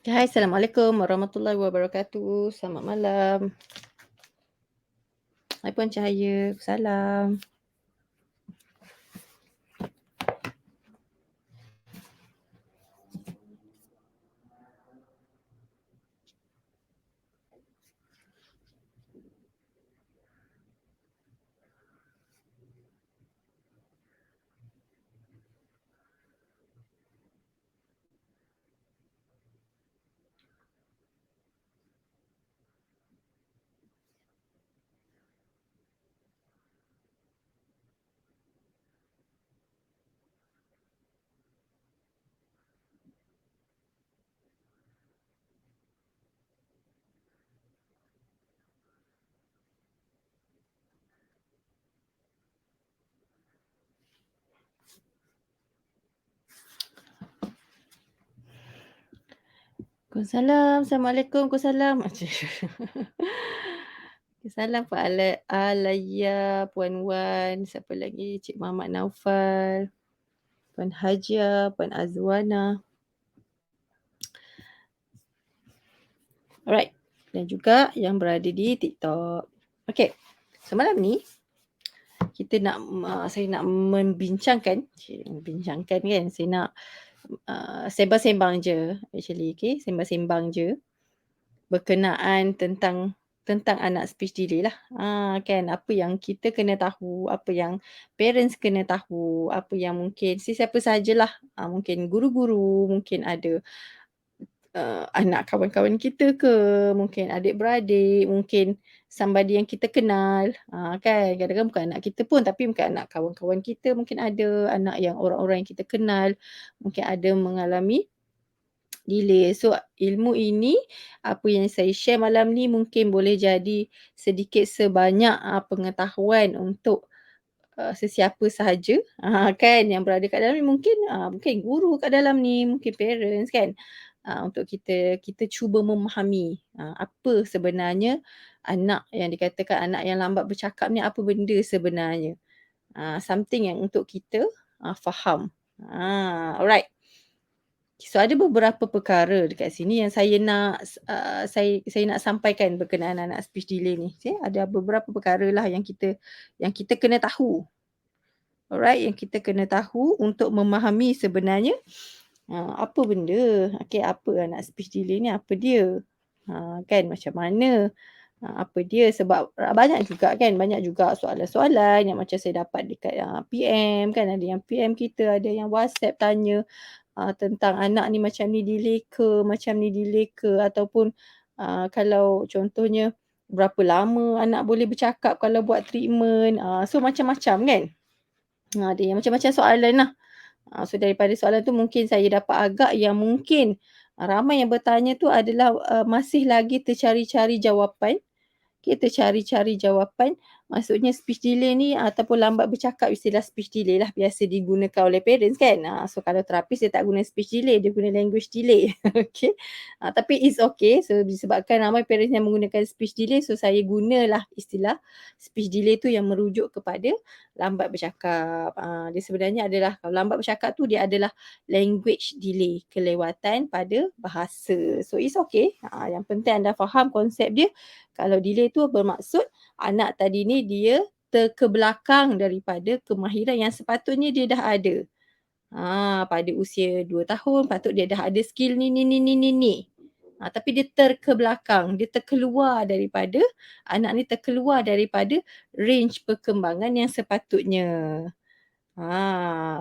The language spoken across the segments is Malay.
Hai, Assalamualaikum warahmatullahi wabarakatuh. Selamat malam. Hai Puan Cahaya, salam. Waalaikumsalam, Assalamualaikum, Waalaikumsalam. Salam Pak Alaya, Puan Wan, siapa lagi? Cik Muhammad Naufal, Puan Hajia, Puan Azwana. Alright. Dan juga yang berada di TikTok. Okay. Semalam ni saya nak membincangkan kan. Saya nak sembang-sembang je actually, okay? Sembang-sembang je berkenaan tentang anak speech delay lah. Kan apa yang kita kena tahu, apa yang parents kena tahu, apa yang mungkin sesiapa sahajalah, mungkin guru-guru, mungkin ada anak kawan-kawan kita ke, mungkin adik-beradik, mungkin somebody yang kita kenal, kan. Kadang-kadang bukan anak kita pun, tapi mungkin anak kawan-kawan kita, mungkin ada anak yang orang-orang yang kita kenal, mungkin ada mengalami delay. So ilmu ini, apa yang saya share malam ni mungkin boleh jadi sedikit sebanyak pengetahuan untuk sesiapa sahaja, kan, yang berada kat dalam ni. Mungkin guru kat dalam ni, mungkin parents kan. Untuk kita cuba memahami apa sebenarnya anak yang dikatakan anak yang lambat bercakap ni, apa benda sebenarnya. Something yang untuk kita faham. Alright. So ada beberapa perkara dekat sini yang saya nak saya nak sampaikan berkenaan anak speech delay ni. Okay? Ada beberapa perkara lah yang kita kena tahu. Alright, yang kita kena tahu untuk memahami sebenarnya apa benda, okay, apa anak speech delay ni, apa dia, kan, macam mana, apa dia. Sebab banyak juga soalan-soalan yang macam saya dapat dekat PM kan, ada yang PM kita, ada yang WhatsApp tanya tentang anak ni macam ni delay ke, ataupun kalau contohnya berapa lama anak boleh bercakap kalau buat treatment, so macam-macam kan. Ada yang macam-macam soalan lah. So daripada soalan tu mungkin saya dapat agak yang mungkin ramai yang bertanya tu adalah masih lagi tercari-cari jawapan. Kita cari-cari jawapan, maksudnya speech delay ni ataupun lambat bercakap, istilah speech delay lah biasa digunakan oleh parents kan. So kalau terapis dia tak guna speech delay, dia guna language delay. Okay. Tapi it's okay. So disebabkan ramai parents yang menggunakan speech delay, so saya gunalah istilah speech delay tu yang merujuk kepada lambat bercakap. Dia sebenarnya adalah, kalau lambat bercakap tu dia adalah language delay, kelewatan pada bahasa. So it's okay. Yang penting anda faham konsep dia. Kalau delay tu bermaksud anak tadi ni dia terkebelakang daripada kemahiran yang sepatutnya dia dah ada. Pada usia 2 tahun patut dia dah ada skill ni. Tapi dia terkebelakang, dia anak ni terkeluar daripada range perkembangan yang sepatutnya.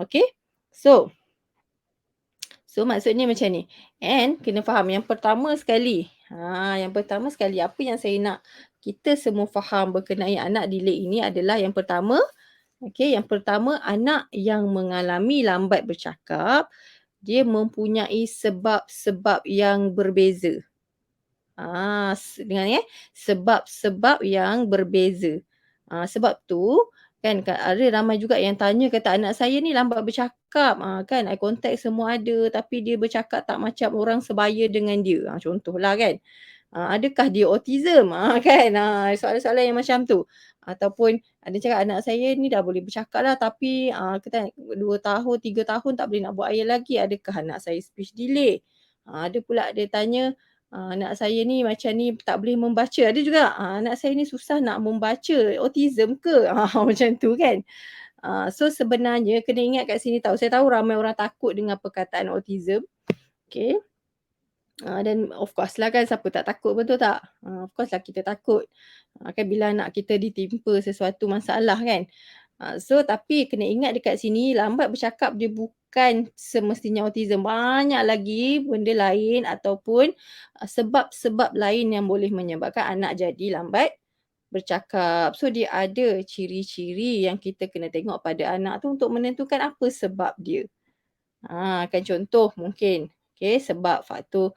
Okay. So maksudnya macam ni. And kena faham yang pertama sekali, apa yang saya nak kita semua faham berkenaan anak delay ini adalah yang pertama, anak yang mengalami lambat bercakap, dia mempunyai sebab-sebab yang berbeza. Dengar sebab-sebab yang berbeza. Sebab tu kan ada ramai juga yang tanya, kata anak saya ni lambat bercakap, kan eye contact semua ada tapi dia bercakap tak macam orang sebaya dengan dia. Contohlah kan. Adakah dia autism? Kan. Soalan-soalan yang macam tu. Ataupun ada cakap anak saya ni dah boleh bercakap lah tapi kata 2 tahun, 3 tahun tak boleh nak buat air lagi. Adakah anak saya speech delay? Ada pula dia tanya, "Anak saya ni macam ni tak boleh membaca." Ada juga, "Anak saya ni susah nak membaca, autism ke?" Macam tu kan. So sebenarnya kena ingat kat sini tahu, saya tahu ramai orang takut dengan perkataan autism, okey. Dan of course lah kan siapa tak takut, betul tak? Of course lah kita takut. Kan bila anak kita ditimpa sesuatu masalah kan. So tapi kena ingat dekat sini lambat bercakap dia bukan semestinya autism. Banyak lagi benda lain ataupun sebab-sebab lain yang boleh menyebabkan anak jadi lambat bercakap. So dia ada ciri-ciri yang kita kena tengok pada anak tu untuk menentukan apa sebab dia. Kan contoh mungkin, okey, sebab faktor,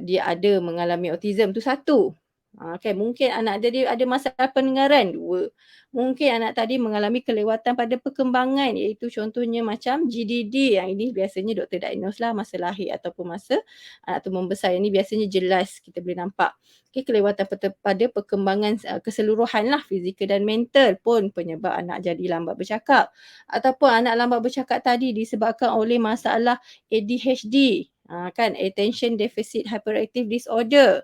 dia ada mengalami autism tu satu. Kan mungkin anak dia ada masalah pendengaran, dua. Mungkin anak tadi mengalami kelewatan pada perkembangan iaitu contohnya macam GDD, yang ini biasanya doktor diagnose lah masa lahir ataupun masa anak tu membesar. Yang ini biasanya jelas kita boleh nampak. Okey, kelewatan pada perkembangan keseluruhan lah, fizikal dan mental pun penyebab anak jadi lambat bercakap. Ataupun anak lambat bercakap tadi disebabkan oleh masalah ADHD, kan, Attention Deficit Hyperactive Disorder.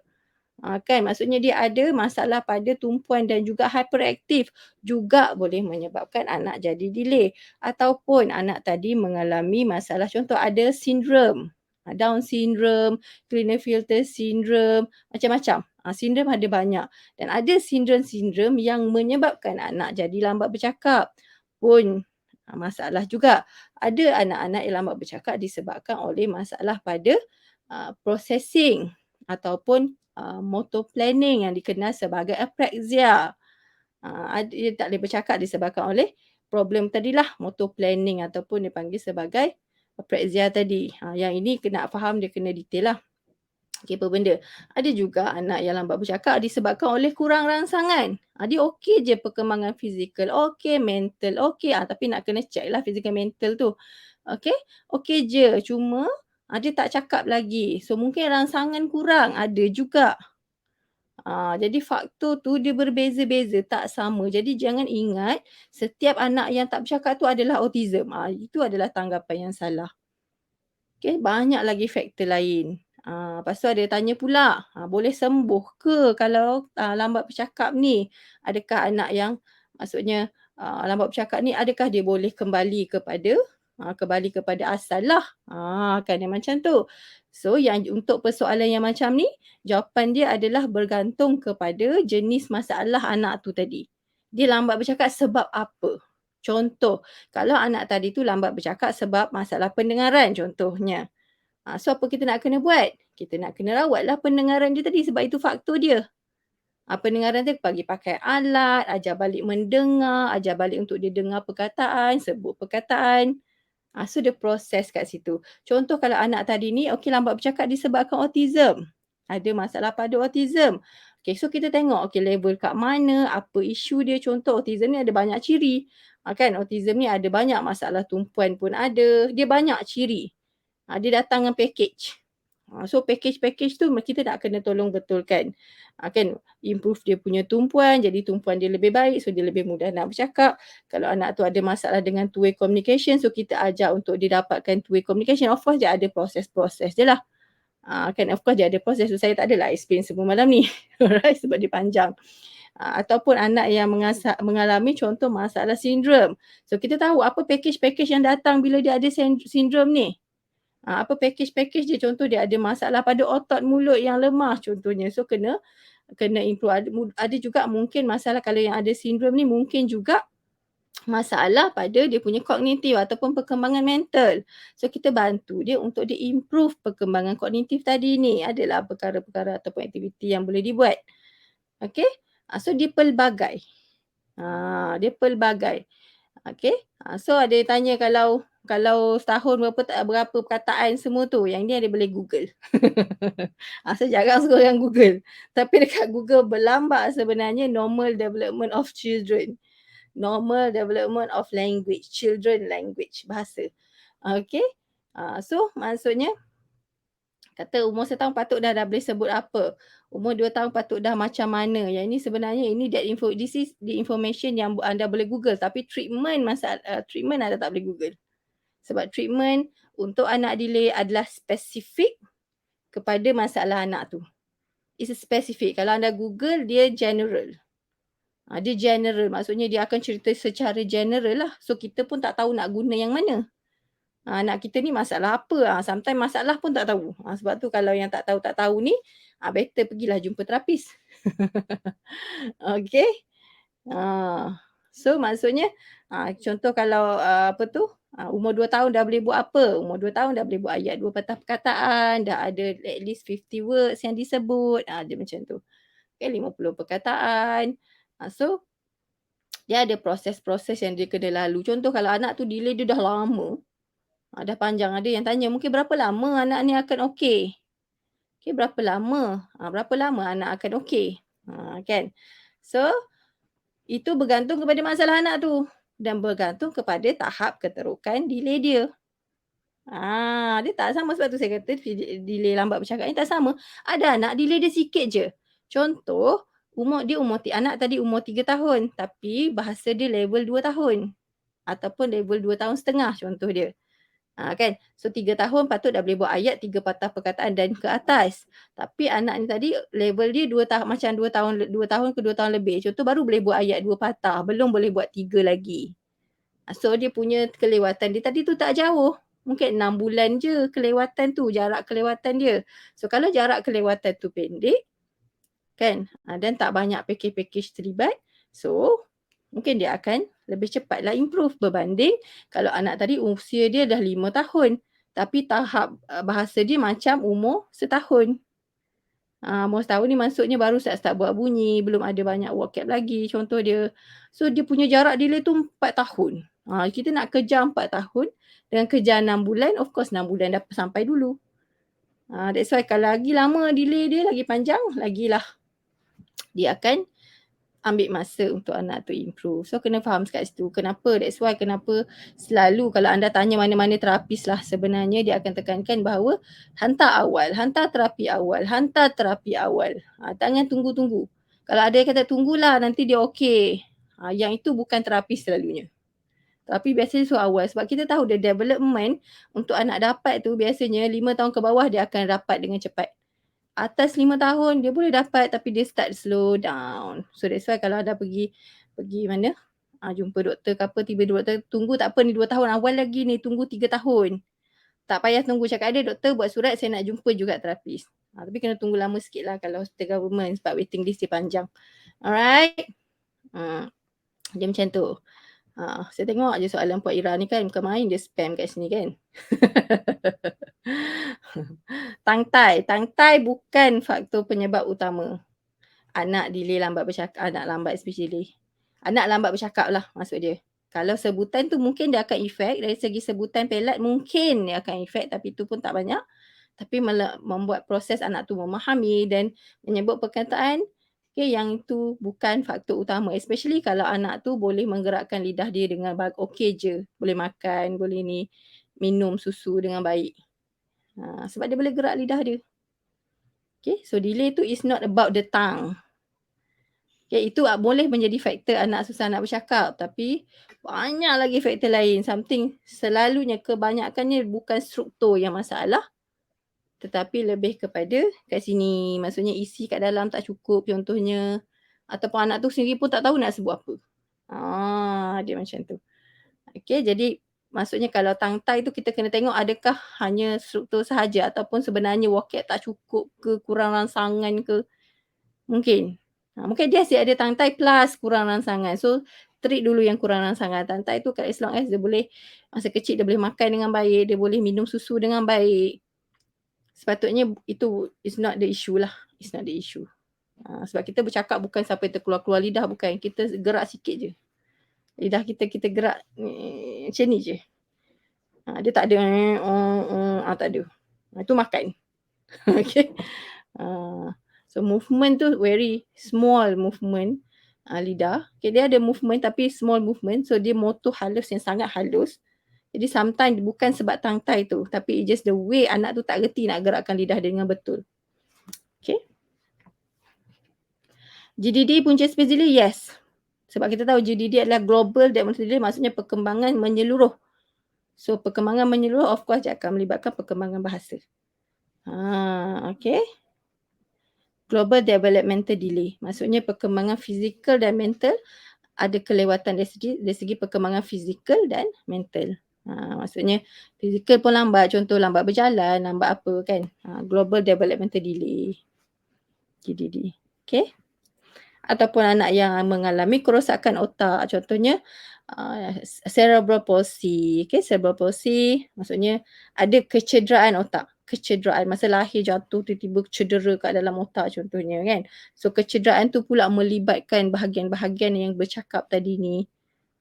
Kan maksudnya dia ada masalah pada tumpuan dan juga hyperaktif, juga boleh menyebabkan anak jadi delay. Ataupun anak tadi mengalami masalah, contoh ada sindrom, Down syndrome, Klinefelter syndrome, macam-macam. Sindrom ada banyak dan ada sindrom-sindrom yang menyebabkan anak jadi lambat bercakap pun masalah juga. Ada anak-anak yang lambat bercakap disebabkan oleh masalah pada processing ataupun motor planning yang dikenal sebagai apraxia. Dia tak boleh bercakap disebabkan oleh problem tadilah, motor planning ataupun dia panggil sebagai apraxia tadi. Yang ini kena faham, dia kena detail lah. Okey, apa benda. Ada juga anak yang lambat bercakap disebabkan oleh kurang rangsangan. Dia okey je perkembangan fizikal, okey mental, okey. Tapi nak kena check lah fizikal mental tu. Okey, okey je. Cuma dia tak cakap lagi. So mungkin rangsangan kurang, ada juga. Jadi faktor tu dia berbeza-beza, tak sama. Jadi jangan ingat setiap anak yang tak bercakap tu adalah autism. Itu adalah tanggapan yang salah. Okey, banyak lagi faktor lain. Lepas tu ada tanya pula, boleh sembuh ke kalau lambat bercakap ni? Adakah anak yang maksudnya lambat bercakap ni, adakah dia boleh kembali kepada asal lah. Kan yang macam tu. So yang untuk persoalan yang macam ni, jawapan dia adalah bergantung kepada jenis masalah anak tu tadi. Dia lambat bercakap sebab apa? Contoh, kalau anak tadi tu lambat bercakap sebab masalah pendengaran contohnya. So apa kita nak kena buat? Kita nak kena rawatlah pendengaran dia tadi sebab itu faktor dia. Pendengaran dia bagi pakai alat, ajar balik mendengar, ajar balik untuk dia dengar perkataan, sebut perkataan. So dia proses kat situ. Contoh kalau anak tadi ni okey lambat bercakap disebabkan autism. Ada masalah pada autism. Okey, so kita tengok okey level kat mana, apa isu dia. Contoh autism ni ada banyak ciri. Kan autism ni ada banyak masalah tumpuan pun ada. Dia banyak ciri. Dia datang dengan package. So package-package tu kita nak kena tolong betulkan. Kan improve dia punya tumpuan, jadi tumpuan dia lebih baik, so dia lebih mudah nak bercakap. Kalau anak tu ada masalah dengan two way communication, so kita ajar untuk dia dapatkan two way communication. Of course dia ada proses-proses je lah. Kan of course dia ada proses. So saya tak adalah explain semua malam ni. Alright, sebab dia panjang. Ataupun anak yang mengalami contoh masalah sindrom. So kita tahu apa package-package yang datang bila dia ada sindrom ni. Apa package-package dia, contoh dia ada masalah pada otot mulut yang lemah contohnya. So kena improve. Ada juga mungkin masalah kalau yang ada sindrom ni mungkin juga masalah pada dia punya kognitif ataupun perkembangan mental. So kita bantu dia untuk dia improve perkembangan kognitif tadi ni. Adalah perkara-perkara ataupun aktiviti yang boleh dibuat. Okey? So dia pelbagai. Dia pelbagai. Okey. So ada yang tanya kalau setahun berapa perkataan semua tu, yang ni ada boleh Google. Saya jarang suruh orang Google. Tapi dekat Google berlambak sebenarnya normal development of children. Normal development of language, children language, bahasa. Okey. So maksudnya kata umur 1 tahun patut dah boleh sebut apa. Umur 2 tahun patut dah macam mana. Yang ini sebenarnya this is the information yang anda boleh Google. Tapi treatment treatment anda tak boleh Google. Sebab treatment untuk anak delay adalah spesifik kepada masalah anak tu. It's specific. Kalau anda Google, dia general. Dia general, maksudnya dia akan cerita secara general lah. So, kita pun tak tahu nak guna yang mana. Anak kita ni masalah apa? Sometimes masalah pun tak tahu. Sebab tu kalau yang tak tahu ni, better pergilah jumpa terapis. Okey. So maksudnya, contoh kalau, umur 2 tahun dah boleh buat apa? Umur 2 tahun dah boleh buat ayat 2 patah perkataan, dah ada at least 50 words yang disebut, dia macam tu. Okay, 50 perkataan. So, dia ada proses-proses yang dia kena lalu. Contoh kalau anak tu delay dia dah lama, dah panjang, ada yang tanya, "Mungkin berapa lama anak ni akan okey?" Okey, berapa lama? Berapa lama anak akan okey? Kan? So, itu bergantung kepada masalah anak tu dan bergantung kepada tahap keterukan delay dia. Dia tak sama, sebab tu saya kata delay lambat bercakap ni tak sama. Ada anak delay dia sikit je. Contoh, anak tadi umur 3 tahun tapi bahasa dia level 2 tahun ataupun level 2 tahun setengah contoh dia. Kan? So 3 tahun patut dah boleh buat ayat 3 patah perkataan dan ke atas. Tapi anak ni tadi level dia 2 tahun, macam 2 tahun, 2 tahun ke 2 tahun lebih. Contoh baru boleh buat ayat 2 patah, belum boleh buat 3 lagi. So dia punya kelewatan dia tadi tu tak jauh. Mungkin 6 bulan je kelewatan tu, jarak kelewatan dia. So kalau jarak kelewatan tu pendek, kan, dan tak banyak package-package terlibat, so mungkin dia akan lebih cepatlah improve berbanding kalau anak tadi usia dia dah 5 tahun tapi tahap bahasa dia macam umur setahun. Umur setahun ni maksudnya baru start buat bunyi, belum ada banyak vocab lagi contoh dia. So dia punya jarak delay tu 4 tahun. Kita nak kejar 4 tahun dengan kejar 6 bulan, of course 6 bulan dah sampai dulu. That's why kalau lagi lama delay dia, lagi panjang, lagilah dia akan ambil masa untuk anak tu improve. So kena faham kat situ. Kenapa? That's why kenapa selalu kalau anda tanya mana-mana terapis lah, sebenarnya dia akan tekankan bahawa hantar terapi awal. Jangan tunggu-tunggu. Kalau ada yang kata tunggulah nanti dia okey. Yang itu bukan terapis selalunya. Tapi biasanya so awal sebab kita tahu the development untuk anak dapat tu biasanya 5 tahun ke bawah dia akan dapat dengan cepat. Atas 5 tahun dia boleh dapat tapi dia start slow down. So that's why kalau ada pergi mana, jumpa doktor ke apa, tiba doktor tunggu tak apa ni 2 tahun awal lagi ni, tunggu 3 tahun. Tak payah tunggu, cakap ada doktor buat surat saya nak jumpa juga terapis. Tapi kena tunggu lama sikit lah kalau hospital government sebab waiting list dia panjang. Alright. Dia macam tu. Saya tengok je soalan Puan Ira ni kan, bukan main dia spam kat sini kan. Tangtai bukan faktor penyebab utama anak delay lambat bercakap, anak lambat speech delay. Anak lambat bercakap lah maksud dia. Kalau sebutan tu mungkin dia akan efek, dari segi sebutan pelat mungkin dia akan efek tapi tu pun tak banyak. Tapi membuat proses anak tu memahami dan menyebut perkataan, yang itu bukan faktor utama. Especially kalau anak tu boleh menggerakkan lidah dia dengan okey je. Boleh makan, boleh minum susu dengan baik. Sebab dia boleh gerak lidah dia. Okay, so delay tu is not about the tongue. Okay, itu boleh menjadi faktor anak susah nak bercakap. Tapi banyak lagi faktor lain. Something selalunya kebanyakannya bukan struktur yang masalah. Tetapi lebih kepada kat sini. Maksudnya isi kat dalam tak cukup contohnya. Ataupun anak tu sendiri pun tak tahu nak sebut apa. Dia macam tu. Okay, jadi maksudnya kalau tangtai tu kita kena tengok adakah hanya struktur sahaja ataupun sebenarnya vocab tak cukup ke, kurang rangsangan ke. Mungkin. Mungkin dia asyik ada tangtai plus kurang rangsangan. So treat dulu yang kurang rangsangan. Tangtai tu as long as dia boleh, masa kecil dia boleh makan dengan baik, dia boleh minum susu dengan baik. Sepatutnya itu is not the issue lah. It's not the issue. Sebab kita bercakap bukan sampai terkeluar-keluar lidah, bukan. Kita gerak sikit je. Lidah kita gerak macam ni je. Dia tak ada tak ada. Itu makan. Okay. So movement tu very small movement lidah. Okay, dia ada movement tapi small movement. So dia motor halus yang sangat halus. Jadi sometimes bukan sebab tangtai tu. Tapi just the way anak tu tak reti nak gerakkan lidah dia dengan betul. Okay. GDD punca space delay, yes. Sebab kita tahu GDD adalah global development delay, maksudnya perkembangan menyeluruh. So perkembangan menyeluruh of course dia akan melibatkan perkembangan bahasa. Okey. Global developmental delay. Maksudnya perkembangan fizikal dan mental ada kelewatan dari segi perkembangan fizikal dan mental. Maksudnya fizikal pun lambat, contoh lambat berjalan, lambat apa kan. Global developmental delay, GDD. Okey. Ataupun anak yang mengalami kerosakan otak, contohnya cerebral palsy. Okey, cerebral palsy maksudnya ada kecederaan otak. Kecederaan masa lahir jatuh tiba-tiba cedera kat dalam otak contohnya kan. So kecederaan tu pula melibatkan bahagian-bahagian yang bercakap tadi ni.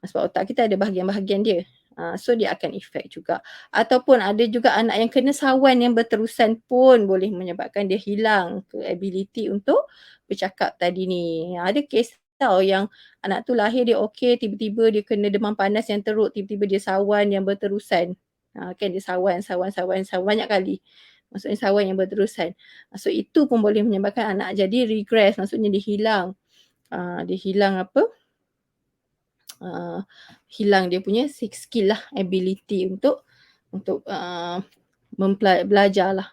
Sebab otak kita ada bahagian-bahagian dia. So dia akan efek juga. Ataupun ada juga anak yang kena sawan yang berterusan pun boleh menyebabkan dia hilang ability untuk bercakap tadi ni. Ada kes tau yang anak tu lahir dia okey, tiba-tiba dia kena demam panas yang teruk, tiba-tiba dia sawan yang berterusan. Kan dia sawan banyak kali. Maksudnya sawan yang berterusan. So itu pun boleh menyebabkan anak jadi regress, maksudnya dia hilang. Dia hilang apa? Hilang dia punya skill lah, ability untuk belajar lah.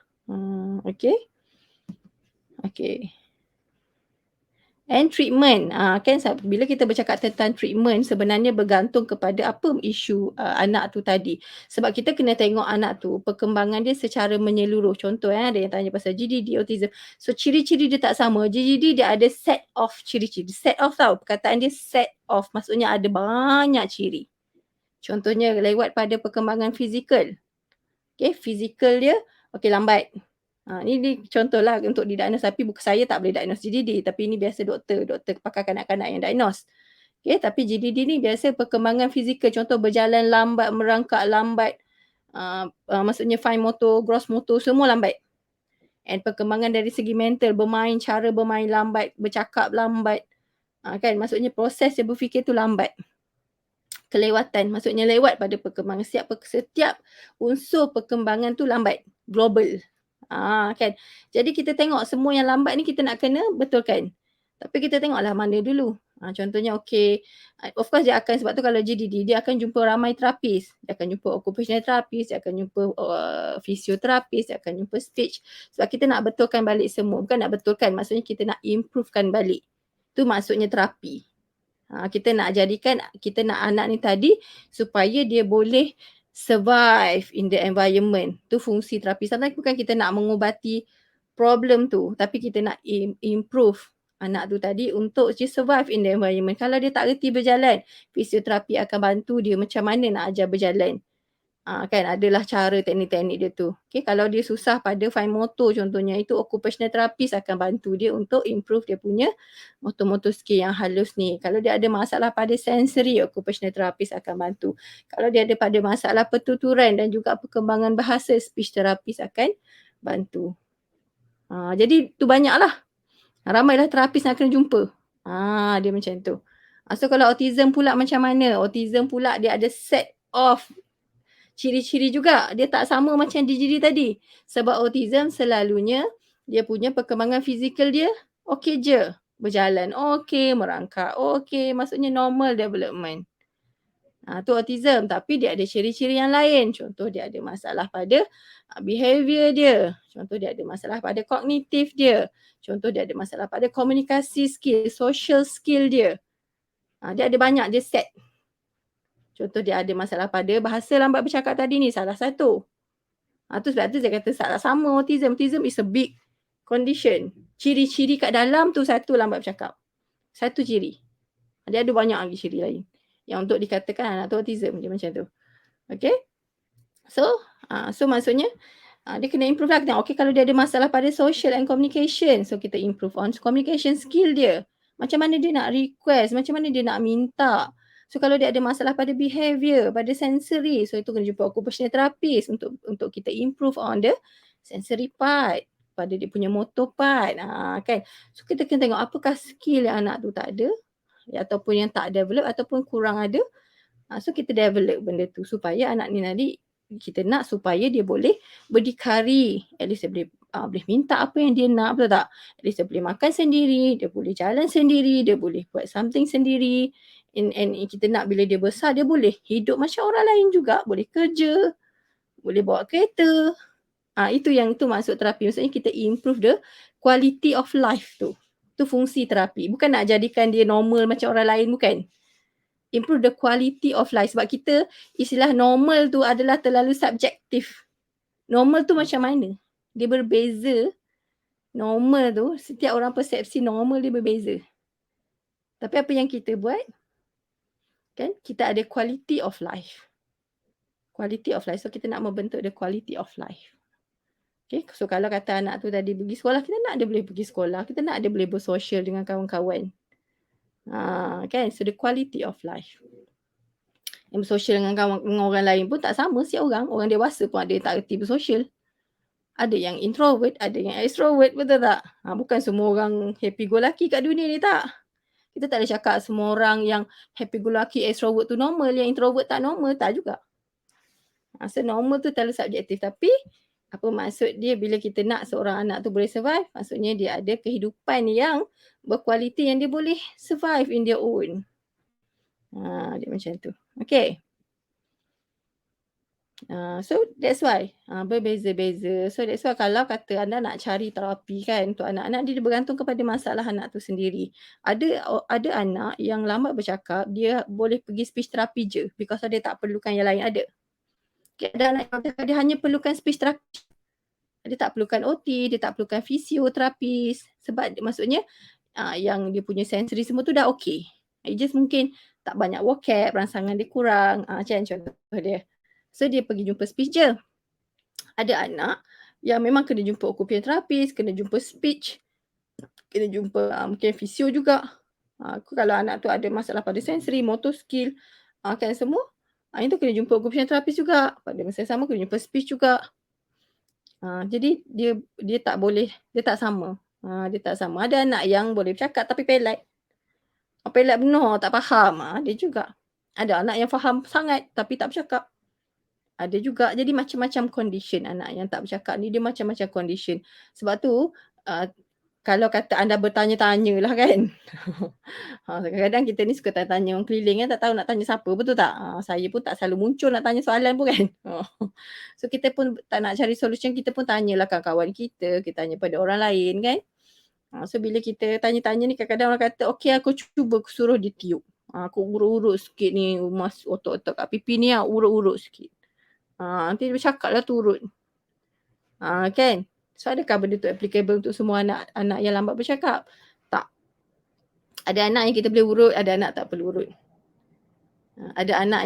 Okay. Okay. And treatment. Kan bila kita bercakap tentang treatment, sebenarnya bergantung kepada apa isu anak tu tadi. Sebab kita kena tengok anak tu, perkembangan dia secara menyeluruh. Contoh ada yang tanya pasal GDD, autism. So ciri-ciri dia tak sama. GDD dia ada set of ciri-ciri. Set of tau, perkataan dia set of. Maksudnya ada banyak ciri. Contohnya lewat pada perkembangan fizikal. Okay, fizikal dia lambat. Ni contohlah untuk didiagnose, tapi bukan saya tak boleh diagnose GDD, tapi ini biasa doktor pakar kanak-kanak yang diagnose. Okay, tapi GDD ni biasa perkembangan fizikal, contoh berjalan lambat, merangkak lambat, maksudnya fine motor, gross motor semua lambat. And perkembangan dari segi mental, cara bermain lambat, bercakap lambat. Kan maksudnya proses dia berfikir tu lambat. Kelewatan maksudnya lewat pada perkembangan, setiap unsur perkembangan tu lambat, global. Kan. Jadi kita tengok semua yang lambat ni kita nak kena betulkan. Tapi kita tengoklah mana dulu. Contohnya of course dia akan, sebab tu kalau GDD dia akan jumpa ramai terapis. Dia akan jumpa occupational therapist, dia akan jumpa fisioterapis, dia akan jumpa speech. Sebab kita nak betulkan balik semua. Bukan nak betulkan, maksudnya kita nak improvekan balik. Tu maksudnya terapi. Kita nak jadikan, kita nak anak ni tadi supaya dia boleh survive in the environment. Tu fungsi terapi. Sometimes bukan kita nak mengubati problem tu, tapi kita nak improve anak tu tadi untuk dia survive in the environment. Kalau dia tak reti berjalan, fisioterapi akan bantu dia macam mana nak ajar berjalan. Kan adalah cara teknik-teknik dia tu. Okay, kalau dia susah pada fine motor contohnya, itu occupational therapist akan bantu dia untuk improve dia punya motor-motor skill yang halus ni. Kalau dia ada masalah pada sensory, occupational therapist akan bantu. Kalau dia ada pada masalah pertuturan dan juga perkembangan bahasa, speech therapist akan bantu. Jadi tu banyaklah. Ramailah terapis nak kena jumpa. Dia macam tu. So kalau autism pula macam mana? Autism pula dia ada set of ciri-ciri juga. Dia tak sama macam DGD tadi. Sebab autism selalunya dia punya perkembangan fizikal dia okey je. Berjalan okey, merangkak okey, maksudnya normal development. Tu autism, tapi dia ada ciri-ciri yang lain. Contoh dia ada masalah pada behavior dia. Contoh dia ada masalah pada kognitif dia. Contoh dia ada masalah pada komunikasi skill, social skill dia. Dia ada banyak, dia set. Contoh dia ada masalah pada bahasa lambat bercakap tadi ni, salah satu. Tu sebab tu saya kata tak sama autism. Autism is a big condition. Ciri-ciri kat dalam tu satu, lambat bercakap. Satu ciri. Dia ada banyak lagi ciri lain yang untuk dikatakan anak tu autism, dia macam tu. Okay. So maksudnya dia kena improve lah. Okay, kalau dia ada masalah pada social and communication, so kita improve on communication skill dia. Macam mana dia nak request, macam mana dia nak minta. So kalau dia ada masalah pada behavior, pada sensory, so itu kena jumpa occupational therapist untuk kita improve on the sensory part, pada dia punya motor part. Kan. So kita kena tengok apakah skill yang anak tu tak ada, ataupun yang tak develop ataupun kurang ada. So kita develop benda tu supaya anak ni nanti kita nak supaya dia boleh berdikari. At least dia boleh minta apa yang dia nak, betul tak? At least dia boleh makan sendiri, dia boleh jalan sendiri, dia boleh buat something sendiri. And kita nak bila dia besar, dia boleh hidup macam orang lain juga. Boleh kerja, boleh bawa kereta. Itu yang tu masuk terapi. Maksudnya kita improve the quality of life tu. Tu fungsi terapi. Bukan nak jadikan dia normal macam orang lain, bukan. Improve the quality of life. Sebab kita istilah normal tu adalah terlalu subjektif. Normal tu macam mana? Dia berbeza. Normal tu, setiap orang persepsi normal dia berbeza. Tapi apa yang kita buat? Kan kita ada quality of life. Quality of life. So kita nak membentuk the quality of life. Okay, so kalau kata anak tu tadi pergi sekolah, kita nak dia boleh pergi sekolah. Kita nak dia boleh bersosial dengan kawan-kawan. Kan? So the quality of life. Yang bersosial dengan kawan dengan orang lain pun tak sama setiap orang. Orang dewasa pun ada yang tak reti bersosial. Ada yang introvert, ada yang extrovert, betul tak? Bukan semua orang happy go lucky kat dunia ni, tak. Kita tak boleh cakap semua orang yang happy go lucky extrovert tu normal, yang introvert tak normal, tak juga. So normal tu terlalu subjektif. Tapi apa maksud dia bila kita nak seorang anak tu boleh survive? Maksudnya dia ada kehidupan yang berkualiti yang dia boleh survive in their own. Dia macam tu. Okay. So that's why berbeza-beza. So that's why kalau kata anda nak cari terapi kan untuk anak-anak, dia bergantung kepada masalah anak tu sendiri. Ada anak yang lambat bercakap, dia boleh pergi speech therapy je because dia tak perlukan yang lain ada. Okay, ada anak yang dia hanya perlukan speech therapy. Dia tak perlukan OT, dia tak perlukan fisioterapis sebab maksudnya yang dia punya sensory semua tu dah okay. It just mungkin tak banyak vocab, rangsangan dia kurang, macam contoh dia. So dia pergi jumpa speech je. Ada anak yang memang kena jumpa occupational therapist, kena jumpa speech, kena jumpa mungkin fisio juga. Kalau anak tu ada masalah pada sensory, motor skill, kan semua, itu kena jumpa occupational therapist juga. Pada masa yang sama kena jumpa speech juga. Jadi dia tak boleh, dia tak sama. Dia tak sama. Ada anak yang boleh bercakap tapi pelat. Pelat benar, tak faham. Dia juga. Ada anak yang faham sangat tapi tak bercakap. Ada juga. Jadi macam-macam condition anak yang tak bercakap ni, dia macam-macam condition. Sebab tu kalau kata anda bertanya-tanya lah kan. Kadang-kadang kita ni suka tanya-tanya orang keliling kan, tak tahu nak tanya siapa, betul tak? Saya pun tak selalu muncul nak tanya soalan pun kan. So kita pun tak nak cari solution, kita pun tanyalah kawan-kawan kita tanya pada orang lain kan. So bila kita tanya-tanya ni kadang-kadang orang kata, okey aku cuba suruh dia tiup. Aku urut-urut sikit ni, mas otot-otot kat pipi ni urut-urut sikit. Nanti dia bercakap lah turut. Kan? So adakah benda tu applicable untuk semua anak yang lambat bercakap? Tak. Ada anak yang kita boleh urut, ada anak tak perlu urut. Ada anak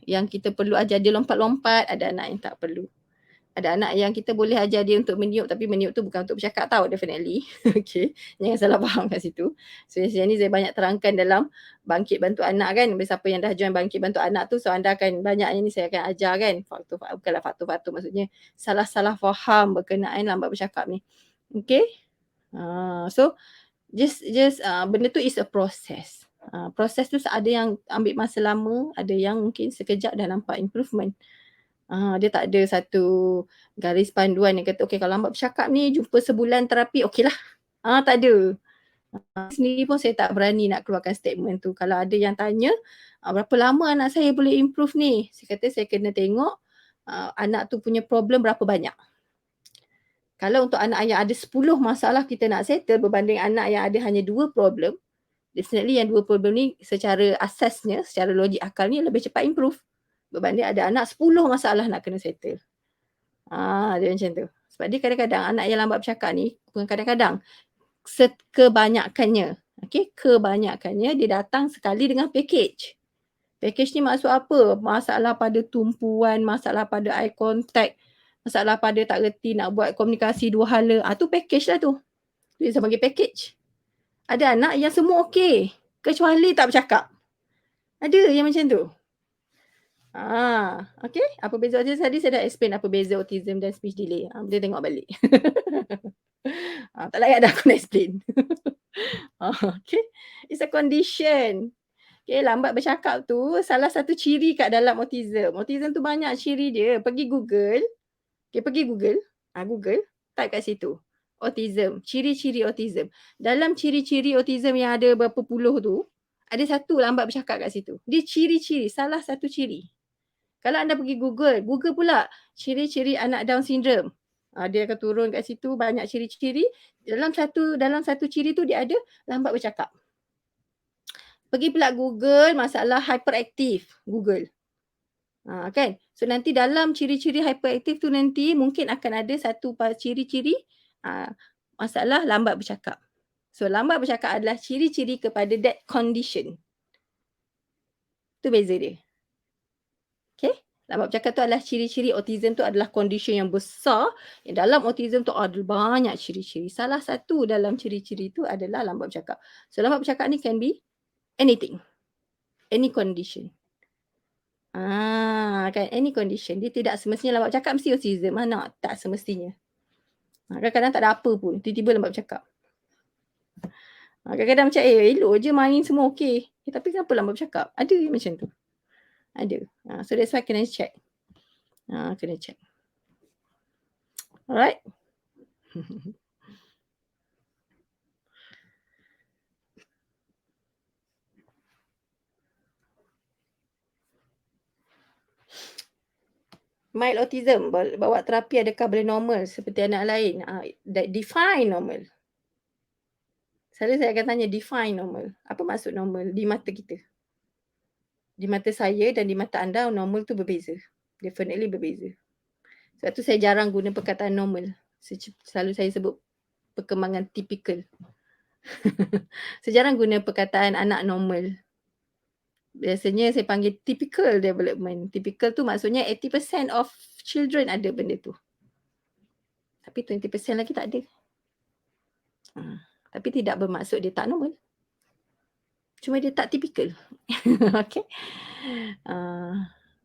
yang kita perlu ajar dia lompat-lompat, ada anak yang tak perlu. Ada anak yang kita boleh ajar dia untuk meniup, tapi meniup tu bukan untuk bercakap tau, definitely. Okay, jangan salah faham kat situ. So yang ni saya banyak terangkan dalam Bangkit Bantu Anak kan. Siapa yang dah join Bangkit Bantu Anak tu, so anda akan banyaknya ni saya akan ajar kan. Bukanlah faktor-faktor, maksudnya salah-salah faham berkenaan lambat bercakap ni. Okay. So just benda tu is a process. Proses tu ada yang ambil masa lama, ada yang mungkin sekejap dah nampak improvement. Dia tak ada satu garis panduan yang kata, okey kalau lambat bercakap ni jumpa sebulan terapi, okeylah. Tak ada. Sendiri pun saya tak berani nak keluarkan statement tu. Kalau ada yang tanya, berapa lama anak saya boleh improve ni? Saya kata saya kena tengok anak tu punya problem berapa banyak. Kalau untuk anak yang ada 10 masalah kita nak settle berbanding anak yang ada hanya 2 problem, definitely yang 2 problem ni secara asasnya, secara logik akal ni lebih cepat improve berbanding ada anak 10 masalah nak kena settle. Dia macam tu. Sebab dia kadang-kadang anak yang lambat bercakap ni, bukan kadang-kadang, kebanyakannya, kebanyakannya dia datang sekali dengan package. Package ni maksud apa? Masalah pada tumpuan, masalah pada eye contact, masalah pada tak reti nak buat komunikasi dua hala. Tu package lah tu. Dia panggil package. Ada anak yang semua okey, kecuali tak bercakap. Ada yang macam tu. Okay. Apa beza autism tadi? Saya dah explain apa beza autism dan speech delay. Boleh tengok balik. Tak layak dah aku nak explain. Okay. It's a condition. Okay, lambat bercakap tu salah satu ciri kat dalam autism. Autism tu banyak ciri dia. Pergi Google. Okay, pergi Google. Google. Type kat situ. Autism. Ciri-ciri autism. Dalam ciri-ciri autism yang ada berapa puluh tu, ada satu lambat bercakap kat situ. Dia ciri-ciri. Salah satu ciri. Kalau anda pergi Google, Google pula ciri-ciri anak Down syndrome. Dia akan turun kat situ banyak ciri-ciri. Dalam satu ciri tu dia ada lambat bercakap. Pergi pula Google masalah hyperaktif, Google. Kan? So nanti dalam ciri-ciri hyperaktif tu nanti mungkin akan ada satu ciri-ciri masalah lambat bercakap. So lambat bercakap adalah ciri-ciri kepada that condition. Tu beza dia. Okay? Lambat bercakap tu adalah ciri-ciri autism tu adalah condition yang besar. Yang dalam autism tu ada banyak ciri-ciri. Salah satu dalam ciri-ciri tu adalah lambat bercakap. So lambat bercakap ni can be anything. Any condition. Kan any condition. Dia tidak semestinya lambat bercakap mesti autism. Mana tak semestinya. Kadang-kadang tak ada apa pun. Tiba-tiba lambat bercakap. Kadang-kadang macam elok je main semua okey. Tapi kenapa lambat bercakap? Ada macam tu. Ada. So that's why kena check. Kena check. Alright. Mild autism, bawa terapi adakah boleh normal seperti anak lain? Define normal. Selalu saya akan tanya define normal. Apa maksud normal di mata kita? Di mata saya dan di mata anda normal tu berbeza. Definitely berbeza. Sebab tu saya jarang guna perkataan normal. Selalu saya sebut perkembangan tipikal. Saya jarang guna perkataan anak normal. Biasanya saya panggil typical development. Typical tu maksudnya 80% of children ada benda tu. Tapi 20% lagi tak ada. Tapi tidak bermaksud dia tak normal. Cuma dia tak typical. Okay.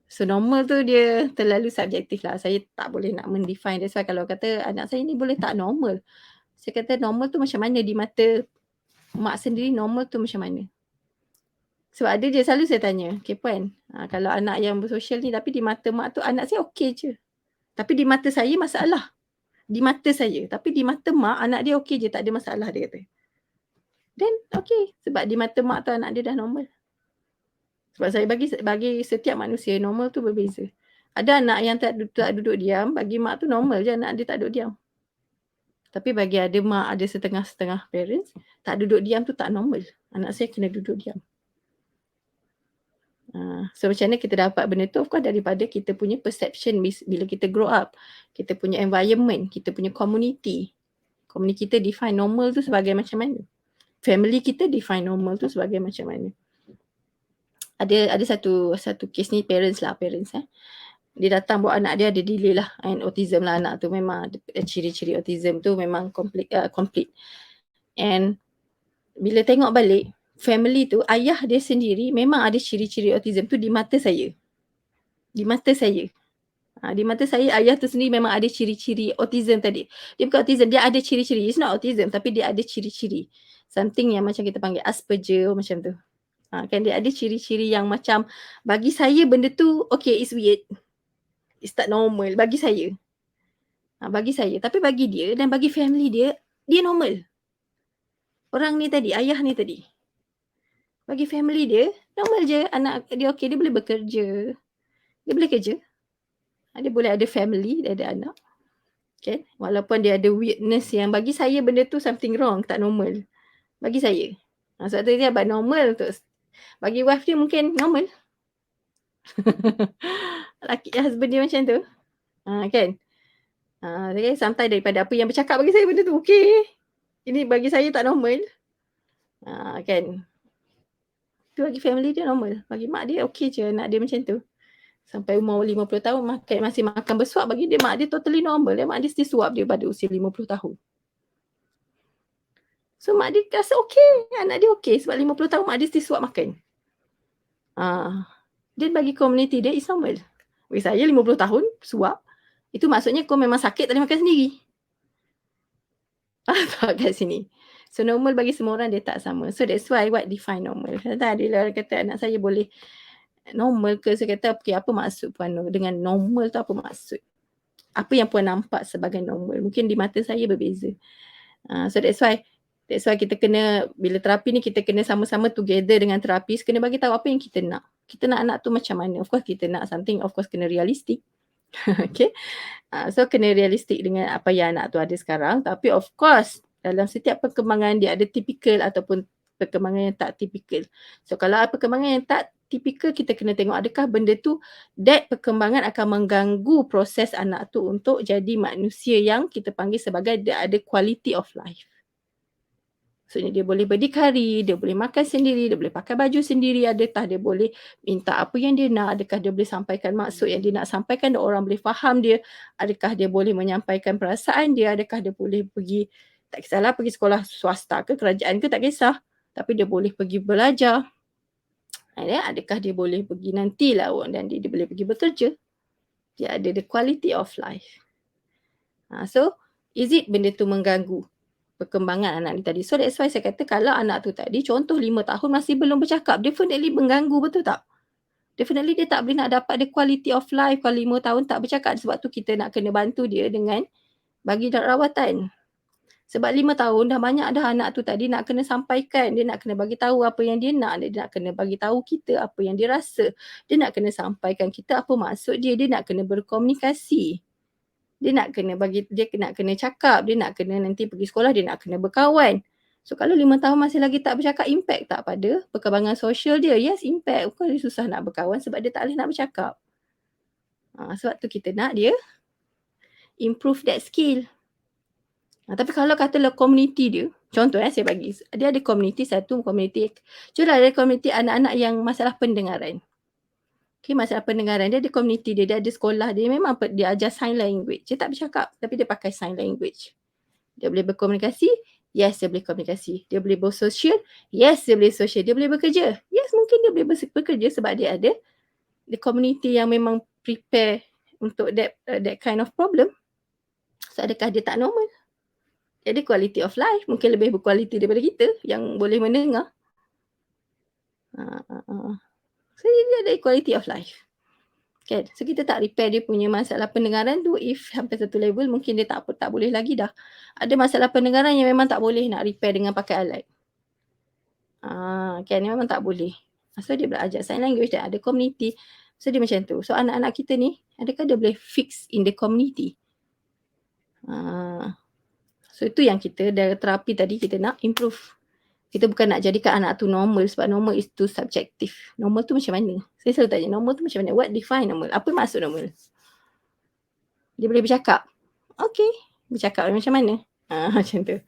So normal tu dia terlalu subjektif lah. Saya tak boleh nak mendefine. That's why kalau kata anak saya ni boleh tak normal. Saya kata normal tu macam mana di mata mak sendiri, normal tu macam mana. Sebab ada je selalu saya tanya, okay puan, kalau anak yang bersosial ni tapi di mata mak tu anak saya okey je. Tapi di mata saya masalah. Di mata saya. Tapi di mata mak anak dia okey je, tak ada masalah dia kata. Then okey. Sebab di mata mak tu anak dia dah normal. Sebab saya bagi setiap manusia normal tu berbeza. Ada anak yang tak duduk diam, bagi mak tu normal je anak dia tak duduk diam. Tapi bagi ada mak, ada setengah-setengah parents, tak duduk diam tu tak normal. Anak saya kena duduk diam. So macam mana kita dapat benda tu? Of course daripada kita punya perception bila kita grow up. Kita punya environment, kita punya community. Community kita define normal tu sebagai macam mana. Family kita define normal tu sebagai macam mana. Ada satu case ni parents. Dia datang bawa anak dia ada delay lah. And autism lah anak tu, memang ciri-ciri autism tu memang complete. And bila tengok balik, family tu, ayah dia sendiri memang ada ciri-ciri autism tu di mata saya. Di mata saya. Di mata saya, ayah tu sendiri memang ada ciri-ciri autism tadi. Dia bukan autism, dia ada ciri-ciri. It's not autism, tapi dia ada ciri-ciri. Something yang macam kita panggil Asperger macam tu. Kan dia ada ciri-ciri yang macam bagi saya benda tu, okay, it's weird. It's tak normal bagi saya. Bagi saya. Tapi bagi dia dan bagi family dia, dia normal. Orang ni tadi, ayah ni tadi. Bagi family dia, normal je. Anak dia okay, dia boleh bekerja. Dia boleh kerja. Dia boleh ada family, dia ada anak. Okay. Walaupun dia ada weirdness yang bagi saya benda tu something wrong, tak normal. Bagi saya. Sebab tu dia abang normal tu. Bagi wife dia mungkin normal. Laki husband dia macam tu. Kan. Okay. Sometimes daripada apa yang bercakap bagi saya benda tu okay. Ini bagi saya tak normal. Kan. Tu bagi family dia normal. Bagi mak dia okay je anak dia macam tu. Sampai umur 50 tahun masih makan bersuap, bagi dia mak dia totally normal. Mak dia still suap dia pada usia 50 tahun. So mak dia rasa okay, anak dia okay sebab 50 tahun mak dia still suap makan. Dia bagi community dia is normal. Bagi saya 50 tahun suap, itu maksudnya kau memang sakit tak boleh makan sendiri. Tak kat sini. So normal bagi semua orang dia tak sama. So that's why what define normal. Tadi dia kata anak saya boleh normal ke, saya kata okay, apa maksud puan dengan normal tu, apa maksud? Apa yang puan nampak sebagai normal? Mungkin di mata saya berbeza. So that's why kita kena, bila terapi ni kita kena sama-sama together dengan terapis, kena bagi tahu apa yang kita nak. Kita nak anak tu macam mana. Of course kita nak something, of course kena realistic. Okay. So kena realistik dengan apa yang anak tu ada sekarang. Tapi of course, dalam setiap perkembangan dia ada tipikal ataupun perkembangan yang tak tipikal. So kalau perkembangan yang tak tipikal, kita kena tengok adakah benda tu, that perkembangan akan mengganggu proses anak tu untuk jadi manusia yang kita panggil sebagai dia ada quality of life. Maksudnya dia boleh berdikari, dia boleh makan sendiri, dia boleh pakai baju sendiri, adakah dia boleh minta apa yang dia nak, adakah dia boleh sampaikan maksud yang dia nak sampaikan dan orang boleh faham dia, adakah dia boleh menyampaikan perasaan dia, adakah dia boleh pergi, tak kisahlah pergi sekolah swasta ke kerajaan ke, tak kisah. Tapi dia boleh pergi belajar. Adakah dia boleh pergi nantilah dan dia boleh pergi bekerja. Dia ada the quality of life. So, is it benda tu mengganggu perkembangan anak ni tadi? So that's why saya kata kalau anak tu tadi contoh 5 tahun masih belum bercakap, definitely mengganggu, betul tak? Definitely dia tak boleh nak dapat the quality of life kalau 5 tahun tak bercakap. Sebab tu kita nak kena bantu dia dengan bagi rawatan. Sebab 5 tahun dah banyak dah anak tu tadi nak kena sampaikan, dia nak kena bagi tahu apa yang dia nak, dia nak kena bagi tahu kita apa yang dia rasa. Dia nak kena sampaikan kita apa maksud dia nak kena berkomunikasi. Dia nak kena cakap, dia nak kena nanti pergi sekolah, dia nak kena berkawan. So kalau 5 tahun masih lagi tak bercakap, impact tak pada perkembangan sosial dia? Yes, impact. Bukan dia susah nak berkawan sebab dia tak boleh nak bercakap. Sebab tu kita nak dia improve that skill. Tapi kalau katalah komuniti dia, contoh saya bagi, dia ada komuniti, satu komuniti, contohlah ada komuniti anak-anak yang masalah pendengaran. Okay, masalah pendengaran, dia ada komuniti dia ada sekolah dia, memang dia ajar sign language. Dia tak bercakap tapi dia pakai sign language. Dia boleh berkomunikasi, yes dia boleh komunikasi. Dia boleh bersosial, yes dia boleh sosial. Dia boleh bekerja, yes mungkin dia boleh bekerja sebab dia ada the community yang memang prepare untuk that kind of problem. So adakah dia tak normal? Jadi quality of life mungkin lebih berkualiti daripada kita yang boleh mendengar. So dia ada quality of life. Okay. So kita tak repair dia punya masalah pendengaran tu if sampai satu level mungkin dia tak boleh lagi dah. Ada masalah pendengaran yang memang tak boleh nak repair dengan pakai alat. Kan memang tak boleh. So dia belajar sign language dan ada community. So dia macam tu. So anak-anak kita ni adakah dia boleh fix in the community? So itu yang kita dari terapi tadi kita nak improve. Kita bukan nak jadikan anak tu normal sebab normal is too subjective. Normal tu macam mana? Saya selalu tanya normal tu macam mana? What define normal? Apa maksud normal? Dia boleh bercakap. Okay. Bercakap macam mana? Macam tu.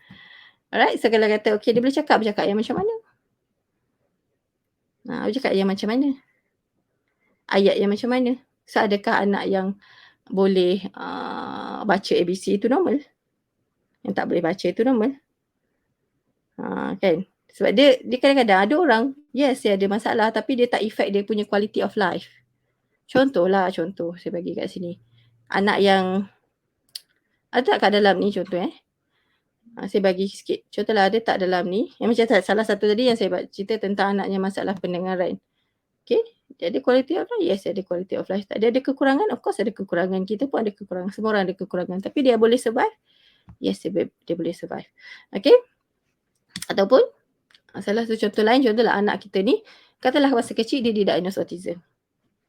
Alright. So kalau kata okay dia boleh cakap, bercakap yang macam mana? Bercakap yang macam mana? Ayat yang macam mana? So adakah anak yang boleh baca ABC itu normal? Yang tak boleh baca itu normal? Kan? Sebab dia kadang-kadang ada orang, yes dia ada masalah tapi dia tak affect dia punya quality of life. Contoh saya bagi kat sini. Anak yang ada tak kat dalam ni contoh saya bagi sikit. Contohlah ada tak dalam ni, yang macam salah satu tadi yang saya cerita tentang anaknya masalah pendengaran. Okay, dia ada quality of life? Yes, dia ada quality of life. Dia ada kekurangan? Of course ada kekurangan. Kita pun ada kekurangan. Semua orang ada kekurangan. Tapi dia boleh survive? Yes, dia boleh survive. Okay. Ataupun salah satu contoh lain, contohlah anak kita ni, katalah masa kecil dia didiagnose autism.